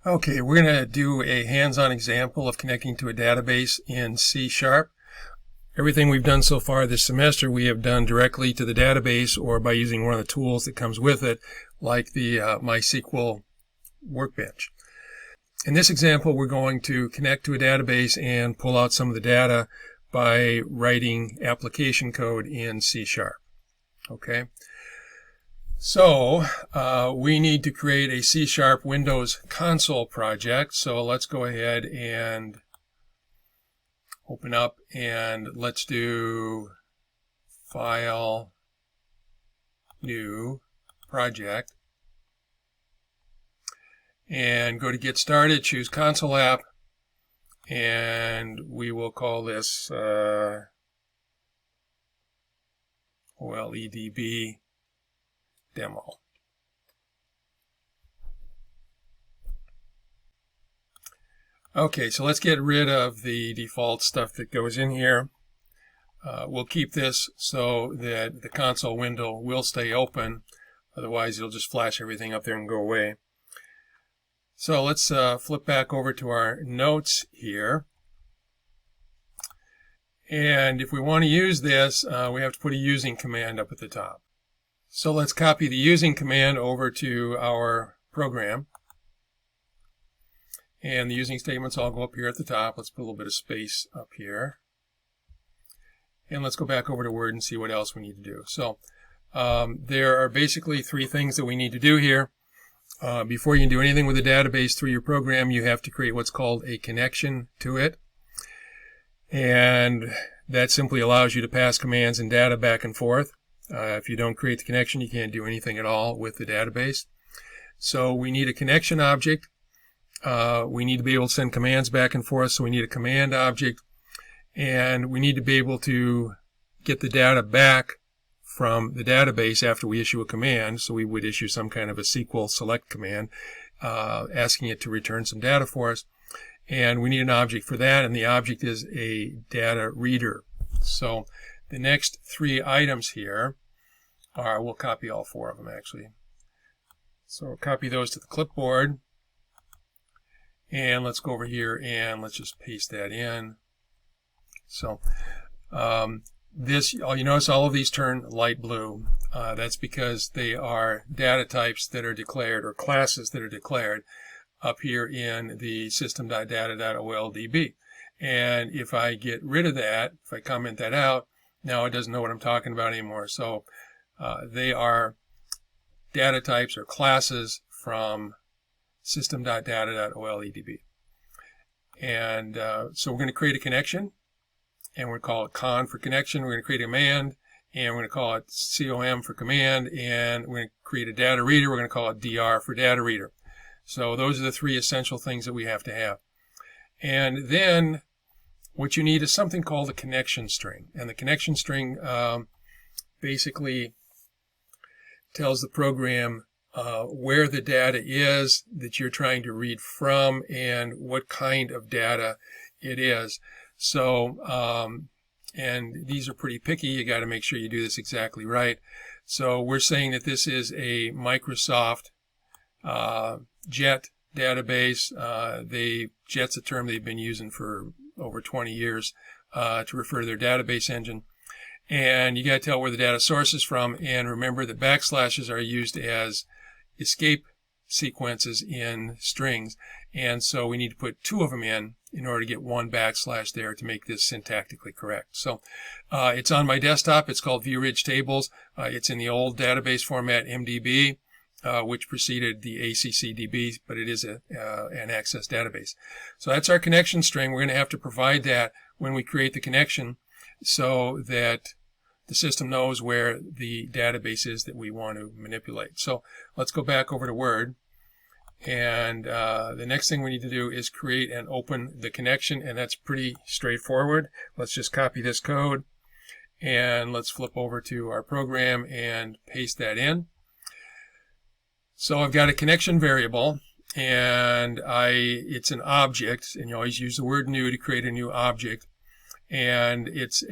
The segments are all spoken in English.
Okay, we're going to do a hands-on example of connecting to a database in C#. Everything we've done so far this semester we have done directly to the database or by using one of the tools that comes with it, like the MySQL workbench. In this example, we're going to connect to a database and pull out some of the data by writing application code in C#. Okay. So we need to create a C# Windows console project. So let's go ahead and open up and let's do File, New, Project. And go to Get Started, choose Console App, and we will call this OLEDB Demo. Okay, so let's get rid of the default stuff that goes in here. We'll keep this so that the console window will stay open. Otherwise, it'll just flash everything up there and go away. So let's flip back over to our notes here. And if we want to use this, we have to put a using command up at the top. So let's copy the using command over to our program. And the using statements all go up here at the top. Let's put a little bit of space up here. And let's go back over to Word and see what else we need to do. So there are basically three things that we need to do here. Before you can do anything with a database through your program, you have to create what's called a connection to it. And that simply allows you to pass commands and data back and forth. If you don't create the connection, you can't do anything at all with the database. So we need a connection object. We need to be able to send commands back and forth, so we need a command object. And we need to be able to get the data back from the database after we issue a command. So we would issue some kind of a SQL select command asking it to return some data for us. And we need an object for that, and the object is a data reader. So the next three items here are, we'll copy all four of them actually. So we'll copy those to the clipboard. And let's go over here and let's just paste that in. So this, you notice all of these turn light blue. That's because they are data types that are declared, or classes that are declared up here in the system.data.OLEDB. And if I get rid of that, if I comment that out, now it doesn't know what I'm talking about anymore. So they are data types or classes from system.data.OLEDB. And so we're going to create a connection, and we're going to call it con for connection. We're going to create a command, and we're going to call it com for command, and we're going to create a data reader. We're going to call it dr for data reader. So those are the three essential things that we have to have. And then what you need is something called a connection string. And the connection string basically tells the program where the data is that you're trying to read from and what kind of data it is. So, and these are pretty picky. You got to make sure you do this exactly right. So we're saying that this is a Microsoft JET database. JET's a term they've been using for over 20 years to refer to their database engine. And you got to tell where the data source is from. And remember that backslashes are used as escape sequences in strings. And so we need to put two of them in order to get one backslash there to make this syntactically correct. So it's on my desktop. It's called ViewRidge Tables. It's in the old database format MDB, which preceded the ACCDB, but it is an Access database. So that's our connection string. We're going to have to provide that when we create the connection so that the system knows where the database is that we want to manipulate. So let's go back over to Word. And the next thing we need to do is create and open the connection, and that's pretty straightforward. Let's just copy this code, and let's flip over to our program and paste that in. So I've got a connection variable, and it's an object, and you always use the word new to create a new object. And it's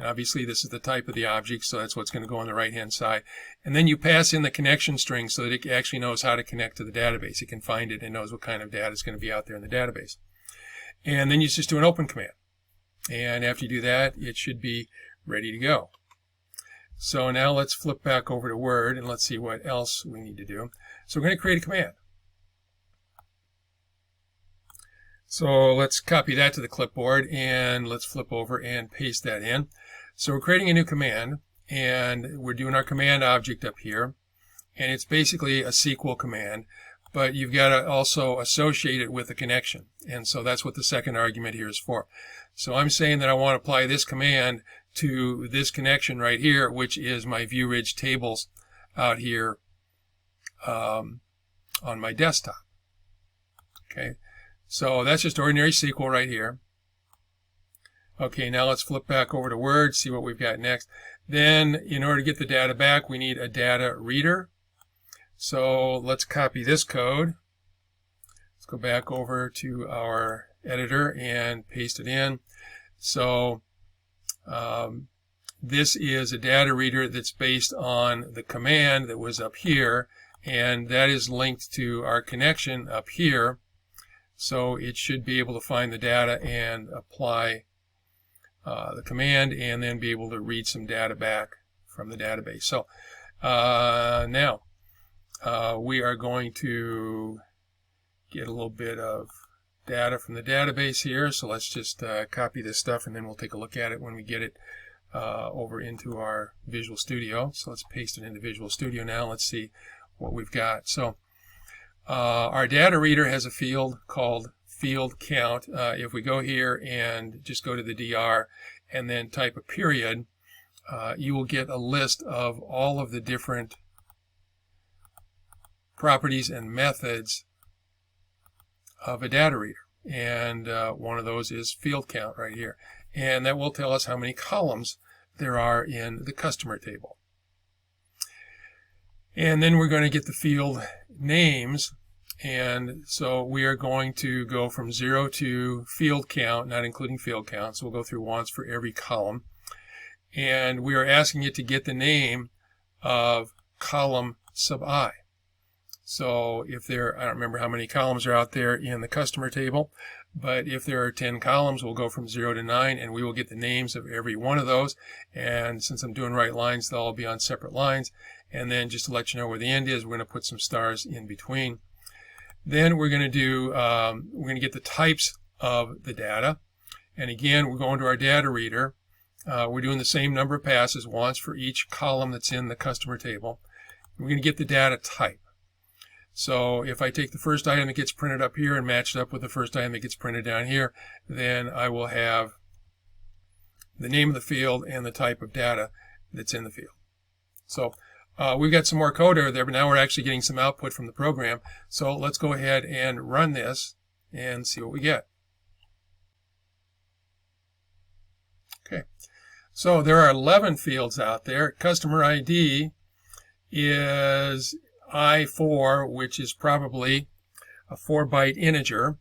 obviously this is the type of the object, so that's what's going to go on the right-hand side. And then you pass in the connection string so that it actually knows how to connect to the database. It can find it and knows what kind of data is going to be out there in the database. And then you just do an open command. And after you do that, it should be ready to go. So now let's flip back over to Word and let's see what else we need to do. So we're going to create a command. So let's copy that to the clipboard and let's flip over and paste that in. So we're creating a new command and we're doing our command object up here. And it's basically a SQL command, but you've got to also associate it with a connection. And so that's what the second argument here is for. So I'm saying that I want to apply this command to this connection right here, which is my ViewRidge tables out here on my desktop. Okay, so that's just ordinary SQL right here. Okay, now let's flip back over to Word, see what we've got next. Then, in order to get the data back, we need a data reader. So let's copy this code. Let's go back over to our editor and paste it in. So this is a data reader that's based on the command that was up here, and that is linked to our connection up here. So it should be able to find the data and apply the command and then be able to read some data back from the database. So now we are going to get a little bit of data from the database here. So let's just copy this stuff and then we'll take a look at it when we get it over into our Visual Studio. So let's paste it into Visual Studio now. Let's see what we've got. So our data reader has a field called field count. If we go here and just go to the DR and then type a period, you will get a list of all of the different properties and methods of a data reader. And one of those is field count right here. And that will tell us how many columns there are in the customer table. And then we're going to get the field names. And so we are going to go from 0 to field count, not including field count. So we'll go through once for every column. And we are asking it to get the name of column sub I. So if there, I don't remember how many columns are out there in the customer table, but if there are 10 columns, we'll go from 0 to 9, and we will get the names of every one of those. And since I'm doing right lines, they'll all be on separate lines. And then just to let you know where the end is, we're going to put some stars in between. Then we're going to do, we're going to get the types of the data. And again, we're going to our data reader. We're doing the same number of passes, once for each column that's in the customer table. We're going to get the data type. So if I take the first item that gets printed up here and match it up with the first item that gets printed down here, then I will have the name of the field and the type of data that's in the field. So we've got some more code over there, but now we're actually getting some output from the program. So let's go ahead and run this and see what we get. Okay, so there are 11 fields out there. Customer ID is I4, which is probably a 4-byte integer,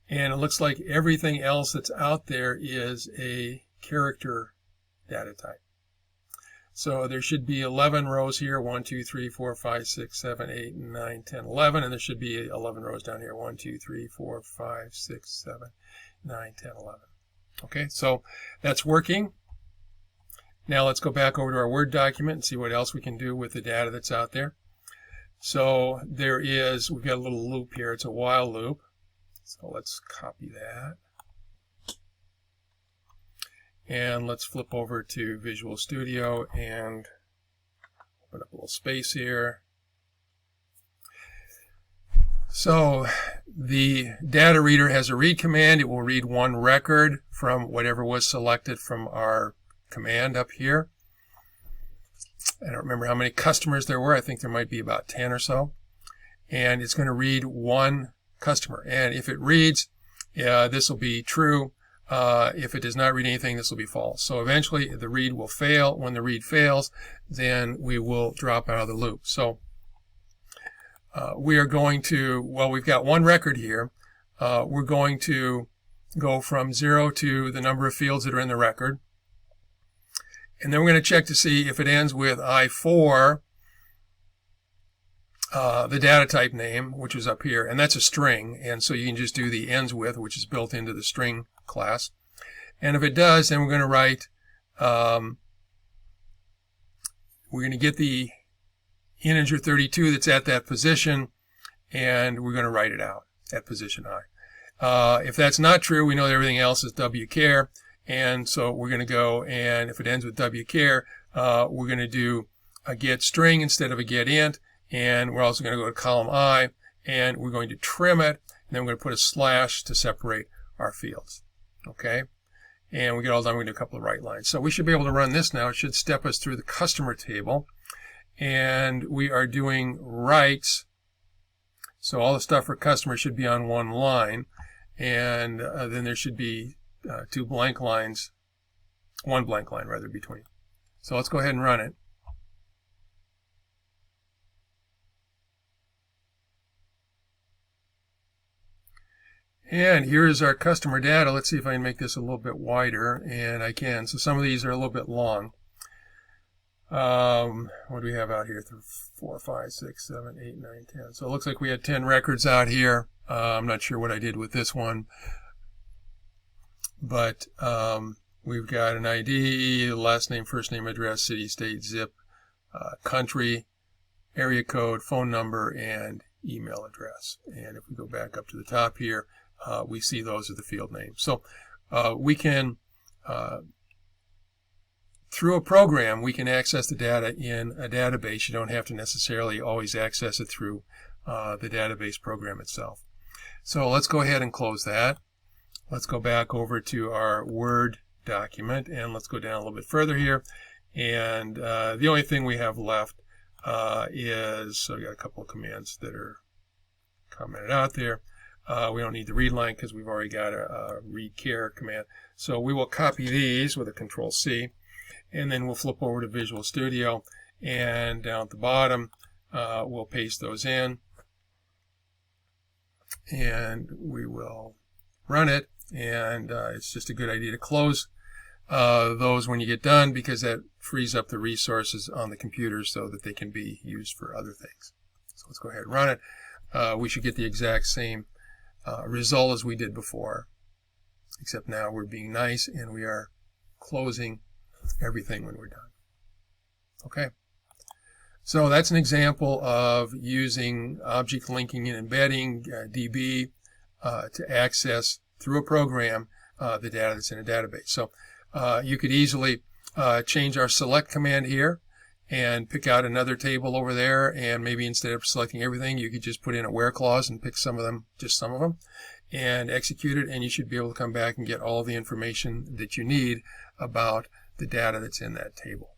and it looks like everything else that's out there is a character data type. So there should be 11 rows here, 1, 2, 3, 4, 5, 6, 7, 8, 9, 10, 11, and there should be 11 rows down here, 1, 2, 3, 4, 5, 6, 7, 9, 10, 11. Okay, so that's working. Now let's go back over to our Word document and see what else we can do with the data that's out there. So we've got a little loop here. It's a while loop. So let's copy that. And let's flip over to Visual Studio and open up a little space here. So the data reader has a read command. It will read one record from whatever was selected from our command up here. I don't remember how many customers there were. I think there might be about 10 or so. And it's going to read one customer. And if it reads, this will be true. If it does not read anything, this will be false. So eventually the read will fail. When the read fails, then we will drop out of the loop. So we are going to, well, we've got one record here. We're going to go from 0 to the number of fields that are in the record. And then we're going to check to see if it ends with I4, the data type name, which is up here, and that's a string, and so you can just do the ends with, which is built into the string class. And if it does, then we're going to write, we're going to get the integer 32 that's at that position, and we're going to write it out at position I. If that's not true, we know that everything else is wchar, and so we're going to go, and if it ends with wchar, we're going to do a get string instead of a get int, and we're also going to go to column I, and we're going to trim it, and then we're going to put a slash to separate our fields. Okay? And we get all done, we're going to do a couple of write lines. So we should be able to run this now. It should step us through the customer table. And we are doing writes. So all the stuff for customer should be on one line. And then there should be two blank lines, one blank line rather, between. So let's go ahead and run it. And here's our customer data. Let's see if I can make this a little bit wider, and I can. So some of these are a little bit long. What do we have out here? 4, 5, 6, 7, 8, 9, 10. So it looks like we had 10 records out here. I'm not sure what I did with this one. But we've got an ID, last name, first name, address, city, state, zip, country, area code, phone number, and email address. And if we go back up to the top here, we see those are the field names. So we can, through a program, we can access the data in a database. You don't have to necessarily always access it through the database program itself. So let's go ahead and close that. Let's go back over to our Word document, and let's go down a little bit further here. And the only thing we have left is, so we got a couple of commands that are commented out there. We don't need the read line because we've already got a read care command. So we will copy these with a Control C, and then we'll flip over to Visual Studio, and down at the bottom we'll paste those in, and we will run it. And it's just a good idea to close those when you get done, because that frees up the resources on the computer so that they can be used for other things. So let's go ahead and run it. We should get the exact same result as we did before, except now we're being nice and we are closing everything when we're done. Okay, so that's an example of using object linking and embedding, DB, to access through a program the data that's in a database. So you could easily change our select command here and pick out another table over there, and maybe instead of selecting everything, you could just put in a where clause and pick some of them, just some of them, and execute it, and you should be able to come back and get all the information that you need about the data that's in that table.